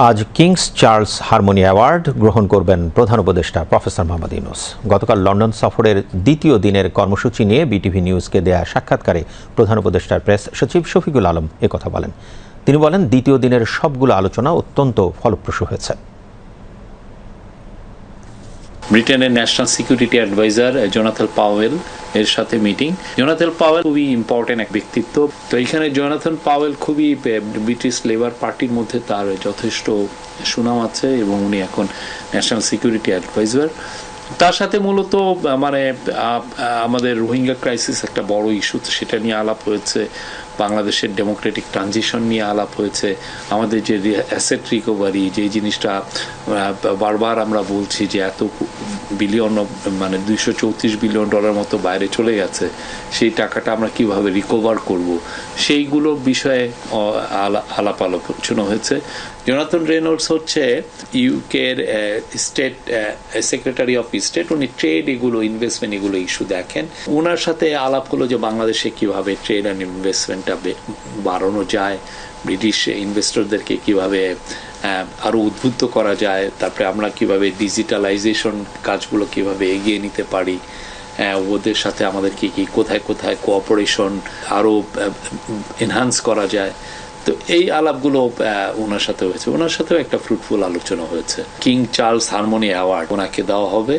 আজ Kings Charles harmony award গ্রহণ করবেন প্রধান উপদেষ্টা প্রফেসর মোহাম্মদ ইউনূস। গতকাল লন্ডন সফরের দ্বিতীয় দিনের কর্মসূচি নিয়ে বিটিভি নিউজকে দেয়া সাক্ষাৎকারে প্রধান উপদেষ্টার প্রেস সচিব শফিকুল আলম একথা বলেন। তিনি বলেন, দ্বিতীয় দিনের সবগুলো আলোচনা অত্যন্ত ফলপ্রসূ হয়েছে। ব্রিটেনের national security adviser Jonathan Powell এর সাথে মিটিং। জোনাথন পাওয়েল খুবই ইম্পর্টেন্ট এক ব্যক্তিত্ব। তো এখানে জোনাথন পাওয়েল খুবই ব্রিটিশ লেবার পার্টির মধ্যে তার যথেষ্ট সুনাম আছে এবং উনি এখন ন্যাশনাল সিকিউরিটি অ্যাডভাইজার। তার সাথে মূলত আমাদের রোহিঙ্গা ক্রাইসিস একটা বড় ইস্যু, সেটা নিয়ে আলাপ হয়েছে। বাংলাদেশের ডেমোক্রেটিক ট্রানজিশন নিয়ে আলাপ হয়েছে। আমাদের যে অ্যাসেট রিকভারি, যে জিনিসটা বারবার আমরা বলছি যে এত বিলিয়ন মানে $234 বিলিয়ন মতো বাইরে চলে গেছে, সেই টাকাটা আমরা কিভাবে রিকভার করব, সেইগুলো বিষয়ে আলাপ আলোচনা হয়েছে। জোনাথন রেনল্ডস হচ্ছে ইউকের স্টেট সেক্রেটারি অফ স্টেট। উনি ট্রেড এগুলো, ইনভেস্টমেন্ট এগুলো ইস্যু দেখেন। ওনার সাথে আলাপ হলো যে বাংলাদেশে কিভাবে ট্রেড অ্যান্ড ইনভেস্টমেন্টটা বাড়ানো যায়, ব্রিটিশ ইনভেস্টরদেরকে কিভাবে আরো উদ্বুদ্ধ করা যায়, তারপরে আমরা কিভাবে ডিজিটালাইজেশন কাজগুলো কিভাবে এগিয়ে নিতে পারি, ওদের সাথে আমাদের কি কোথায় কোথায় কোঅপারেশন আরো এনহান্স করা যায়। তো এই আলাপগুলো ওনার সাথে হয়েছে। ওনার সাথেও একটা ফ্রুটফুল আলোচনা হয়েছে। কিং চার্লস হারমোনি অ্যাওয়ার্ড ওনাকে দেওয়া হবে।